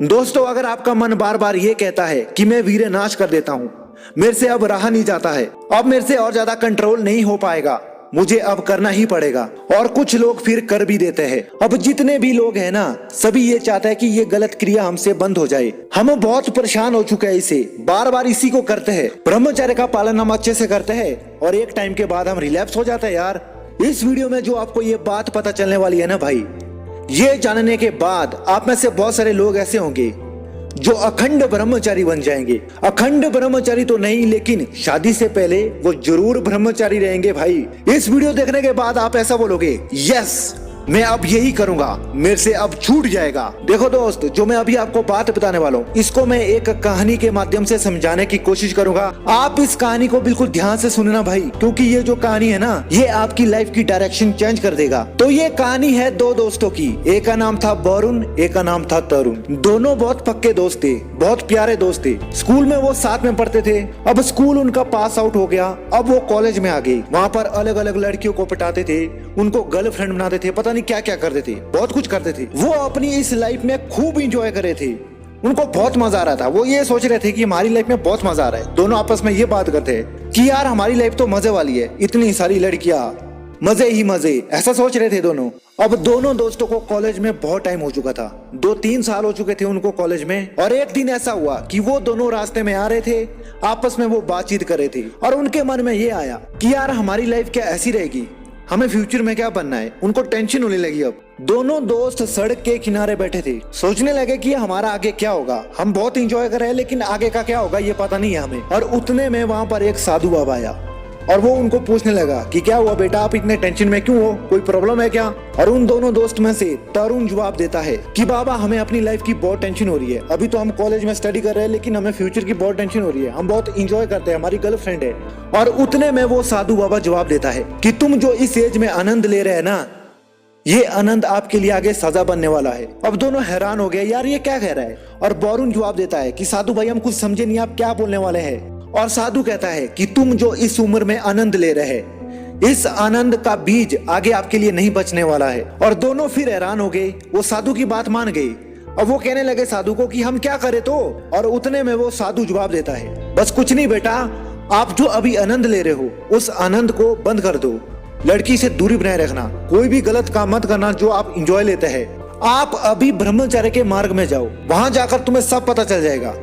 दोस्तों, अगर आपका मन बार बार ये कहता है कि मैं वीरे नाश कर देता हूँ, मेरे से अब रहा नहीं जाता है, अब मेरे से और ज्यादा कंट्रोल नहीं हो पाएगा, मुझे अब करना ही पड़ेगा, और कुछ लोग फिर कर भी देते हैं। अब जितने भी लोग हैं ना, सभी ये चाहते हैं कि ये गलत क्रिया हमसे बंद हो जाए। हम बहुत परेशान हो चुके हैं इसे, बार बार इसी को करते हैं। ब्रह्मचर्य का पालन हम अच्छे से करते हैं और एक टाइम के बाद हम रिलैप्स हो जाते हैं यार। इस वीडियो में जो आपको ये बात पता चलने वाली है ना भाई, ये जानने के बाद आप में से बहुत सारे लोग ऐसे होंगे जो अखंड ब्रह्मचारी बन जाएंगे। अखंड ब्रह्मचारी तो नहीं, लेकिन शादी से पहले वो जरूर ब्रह्मचारी रहेंगे भाई। इस वीडियो देखने के बाद आप ऐसा बोलोगे, यस मैं अब यही करूंगा, मेरे से अब छूट जाएगा। देखो दोस्त, जो मैं अभी आपको बात बताने वाला हूँ, इसको मैं एक कहानी के माध्यम से समझाने की कोशिश करूंगा। आप इस कहानी को बिल्कुल ध्यान से सुनना भाई, क्योंकि ये जो कहानी है ना, ये आपकी लाइफ की डायरेक्शन चेंज कर देगा। तो ये कहानी है दो दोस्तों की। एक का नाम था वरुण, एक का नाम था तरुण। दोनों बहुत पक्के दोस्त थे, बहुत प्यारे दोस्त थे। स्कूल में वो साथ में पढ़ते थे। अब स्कूल उनका पास आउट हो गया, अब वो कॉलेज में आ गए। वहाँ पर अलग अलग लड़कियों को पटाते थे, उनको गर्लफ्रेंड बनाते थे, पता नहीं क्या क्या करते थे, बहुत कुछ करते थे। वो अपनी इस लाइफ में खूब इंजॉय कर रहे थे, उनको बहुत मजा आ रहा था। वो ये सोच रहे थे कि हमारी लाइफ में बहुत मजा आ रहा है। दोनों आपस में ये बात करते हैं कि यार हमारी लाइफ तो मजे वाली है, इतनी सारी लड़कियां, मजे ही मजे, ऐसा सोच रहे थे दोनों। अब दोनों दोस्तों को कॉलेज में बहुत टाइम हो चुका था, 2-3 साल हो चुके थे उनको कॉलेज में। और एक दिन ऐसा हुआ कि वो दोनों रास्ते में आ रहे थे, आपस में वो बातचीत कर रहे थे और उनके मन में ये आया कि यार हमारी लाइफ क्या ऐसी रहेगी, हमें फ्यूचर में क्या बनना है। उनको टेंशन होने लगी। अब दोनों दोस्त सड़क के किनारे बैठे थे, सोचने लगे कि हमारा आगे क्या होगा। हम बहुत एंजॉय कर रहे हैं, लेकिन आगे का क्या होगा ये पता नहीं है हमें। और उतने में वहां पर एक साधु बाबा आया और वो उनको पूछने लगा कि क्या हुआ बेटा, आप इतने टेंशन में क्यों हो, कोई प्रॉब्लम है क्या। और उन दोनों दोस्त में से तरुण जवाब देता है कि बाबा हमें अपनी लाइफ की बहुत टेंशन हो रही है। अभी तो हम कॉलेज में स्टडी कर रहे हैं, लेकिन हमें फ्यूचर की बहुत टेंशन हो रही है। हम बहुत इंजॉय करते हैं, हमारी गर्लफ्रेंड है। और उतने में वो साधु बाबा जवाब देता है कि तुम जो इस एज में आनंद ले रहे हैं ना, ये आनंद आपके लिए आगे सजा बनने वाला है। अब दोनों हैरान हो गए, यार ये क्या कह रहा है। और वरुण जवाब देता है कि साधु भाई हम कुछ समझे नहीं, आप क्या बोलने वाले हैं। और साधु कहता है कि तुम जो इस उम्र में आनंद ले रहे हैं, इस आनंद का बीज आगे आपके लिए नहीं बचने वाला है। और दोनों फिर हैरान हो गए, वो साधु की बात मान गए। और वो कहने लगे साधु को कि हम क्या करें तो। और उतने में वो साधु जवाब देता है, बस कुछ नहीं बेटा, आप जो अभी आनंद ले रहे हो उस आनंद को बंद कर दो। लड़की से दूरी बनाए रखना, कोई भी गलत काम मत करना जो आप इंजॉय लेते हैं। आप अभी ब्रह्मचर्य के मार्ग में जाओ, वहां जाकर तुम्हें सब पता चल जाएगा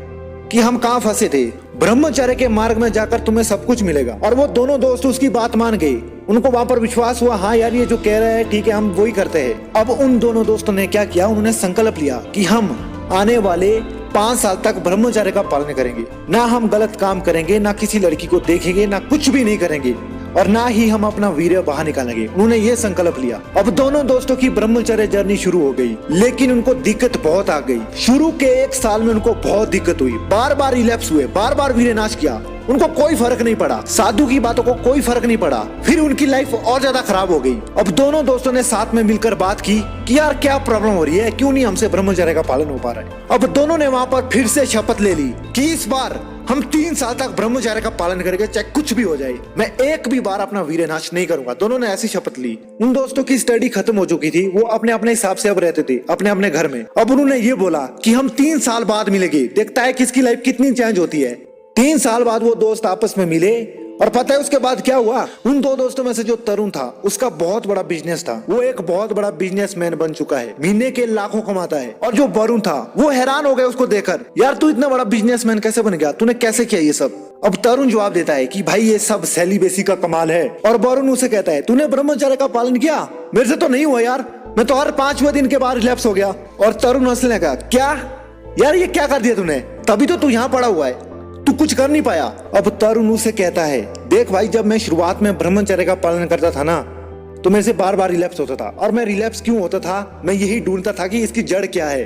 कि हम कहाँ फंसे थे। ब्रह्मचर्य के मार्ग में जाकर तुम्हें सब कुछ मिलेगा। और वो दोनों दोस्त उसकी बात मान गए, उनको वहां पर विश्वास हुआ, हाँ यार ये जो कह रहे हैं ठीक है, हम वही करते हैं। अब उन दोनों दोस्तों ने क्या किया, उन्होंने संकल्प लिया कि हम आने वाले 5 साल तक ब्रह्मचर्य का पालन करेंगे। ना हम गलत काम करेंगे, ना किसी लड़की को देखेंगे, ना कुछ भी नहीं करेंगे, और ना ही हम अपना वीर्य बाहर निकालेंगे। उन्होंने ये संकल्प लिया। अब दोनों दोस्तों की ब्रह्मचर्य जर्नी शुरू हो गई, लेकिन उनको दिक्कत बहुत आ गई। शुरू के 1 साल में उनको बहुत दिक्कत हुई, बार बार रिलैप्स हुए, बार बार वीर्य नाश किया, उनको कोई फर्क नहीं पड़ा, साधु की बातों को कोई फर्क नहीं पड़ा। फिर उनकी लाइफ और ज्यादा खराब हो गई। अब दोनों दोस्तों ने साथ में मिलकर बात की कि यार क्या प्रॉब्लम हो रही है, क्यों नहीं हमसे ब्रह्मचर्य का पालन हो पा रहा है। अब दोनों ने वहां पर फिर से शपथ ले ली कि इस बार हम 3 साल तक ब्रह्मचर्य का पालन करेंगे, चाहे कुछ भी हो जाए, मैं एक भी बार अपना वीर्य नाश नहीं करूंगा। दोनों ने ऐसी शपथ ली। उन दोस्तों की स्टडी खत्म हो चुकी थी, वो अपने अपने हिसाब से अब रहते थे, अपने अपने घर में। अब उन्होंने ये बोला कि हम 3 साल बाद मिलेंगे, देखता है किसकी लाइफ कितनी चेंज होती है। 3 साल बाद वो दोस्त आपस में मिले, और पता है उसके बाद क्या हुआ। उन दो दोस्तों में से जो तरुण था, उसका बहुत बड़ा बिजनेस था, वो एक बहुत बड़ा बिजनेसमैन बन चुका है, महीने के लाखों कमाता है। और जो वरुण था वो हैरान हो गया उसको देखकर, यार तू इतना बड़ा बिजनेसमैन कैसे बन गया, तूने कैसे किया ये सब। अब तरुण जवाब देता है कि भाई ये सब सेलिब्रेसी का कमाल है। और वरुण उसे कहता है, तूने ब्रह्मचर्य का पालन किया, मेरे से तो नहीं हुआ यार, मैं तो हर 5वें दिन के बाद रिलैप्स हो गया। और तरुण हंसने लगा, क्या यार ये क्या कर दिया तूने, तभी तो तू यहाँ पड़ा हुआ है, तू कुछ कर नहीं पाया। अब तरुण उसे कहता है, देख भाई जब मैं शुरुआत में ब्रह्मचर्य का पालन करता था ना, तो मेरे से बार बार रिलैप्स होता था। और मैं रिलैप्स क्यों होता था, मैं यही ढूंढता था कि इसकी जड़ क्या है।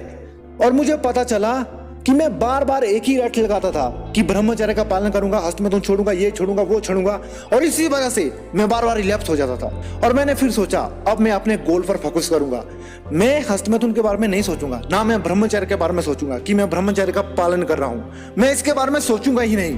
और मुझे पता चला कि मैं बार बार एक ही रट लगाता था कि ब्रह्मचर्य का पालन करूंगा, हस्तमैथुन छोड़ूंगा, ये छोड़ूंगा, वो छोड़ूंगा, और इसी वजह से मैं बार बार रिलैप्स हो जाता था। और मैंने फिर सोचा अब मैं अपने गोल पर फोकस करूंगा, मैं हस्तमैथुन के बारे में नहीं सोचूंगा, ना मैं ब्रह्मचर्य के बारे में सोचूंगा कि मैं ब्रह्मचर्य का पालन कर रहा हूं, मैं इसके बारे में सोचूंगा ही नहीं।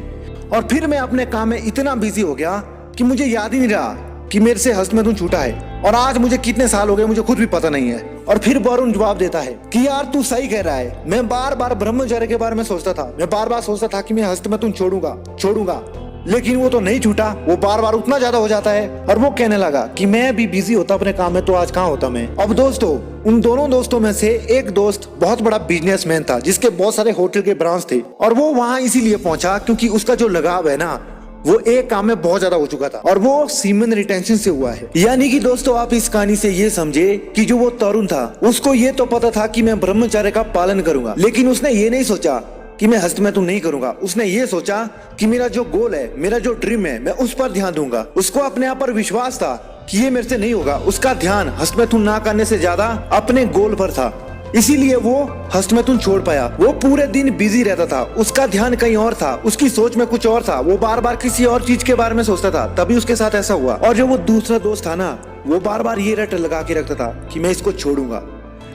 और फिर मैं अपने काम में इतना बिजी हो गया कि मुझे याद ही नहीं रहा कि मेरे से हस्तमैथुन छूटा है। और आज मुझे कितने साल हो गए मुझे खुद भी पता नहीं है। और फिर वरुण जवाब देता है कि यार तू सही कह रहा है, मैं बार बार ब्रह्मचर्य के बारे में सोचता था, मैं बार बार सोचता था कि मैं हस्तमैथुन छोड़ूंगा, लेकिन वो तो नहीं छूटा, वो बार बार उतना ज्यादा हो जाता है। और वो कहने लगा कि मैं भी बिजी होता अपने काम में तो आज कहाँ होता मैं। अब दोस्तों, उन दोनों दोस्तों में से एक दोस्त बहुत बड़ा बिजनेसमैन था जिसके बहुत सारे होटल के ब्रांच थे, और वो वहां इसीलिए पहुंचा क्योंकि उसका जो लगाव है ना वो एक काम में बहुत ज्यादा हो चुका था, और वो सीमेन रिटेंशन से हुआ है। यानी कि दोस्तों, आप इस कहानी से ये समझे कि जो वो तरुण था उसको ये तो पता था कि मैं ब्रह्मचर्य का पालन करूंगा, लेकिन उसने ये नहीं सोचा कि मैं हस्तमैथुन नहीं करूंगा। उसने ये सोचा कि मेरा जो गोल है, मेरा जो ड्रीम है, मैं उस पर ध्यान दूंगा। उसको अपने आप पर विश्वास था कि ये मेरे से नहीं होगा। उसका ध्यान हस्तमैथुन ना करने से ज्यादा अपने गोल पर था, इसीलिए वो हस्तमैथुन छोड़ पाया। वो पूरे दिन बिजी रहता था, उसका ध्यान कहीं और था, उसकी सोच में कुछ और था, वो बार बार किसी और चीज के बारे में सोचता था, तभी उसके साथ ऐसा हुआ। और जो वो दूसरा दोस्त था ना, वो बार बार ये रट लगा के रखता था कि मैं इसको छोड़ूंगा,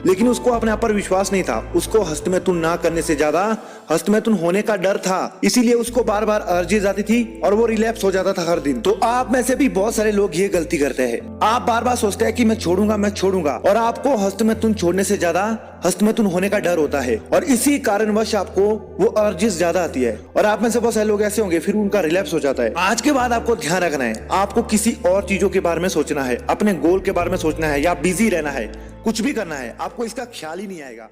लेकिन उसको अपने आप पर विश्वास नहीं था। उसको हस्तमैथुन ना करने से ज्यादा हस्तमैथुन होने का डर था, इसीलिए उसको बार बार अर्जीज आती थी और वो रिलैप्स हो जाता था हर दिन। तो आप में से भी बहुत सारे लोग ये गलती करते हैं, आप बार बार सोचते हैं कि मैं छोड़ूंगा, और आपको हस्तमैथुन छोड़ने से ज्यादा हस्तमैथुन होने का डर होता है, और इसी कारणवश आपको वो अर्जीज ज्यादा आती है। और आप में से बहुत सारे लोग ऐसे होंगे फिर उनका रिलैप्स हो जाता है। आज के बाद आपको ध्यान रखना है, आपको किसी और चीजों के बारे में सोचना है, अपने गोल के बारे में सोचना है, या बिजी रहना है, कुछ भी करना है, आपको इसका ख्याल ही नहीं आएगा।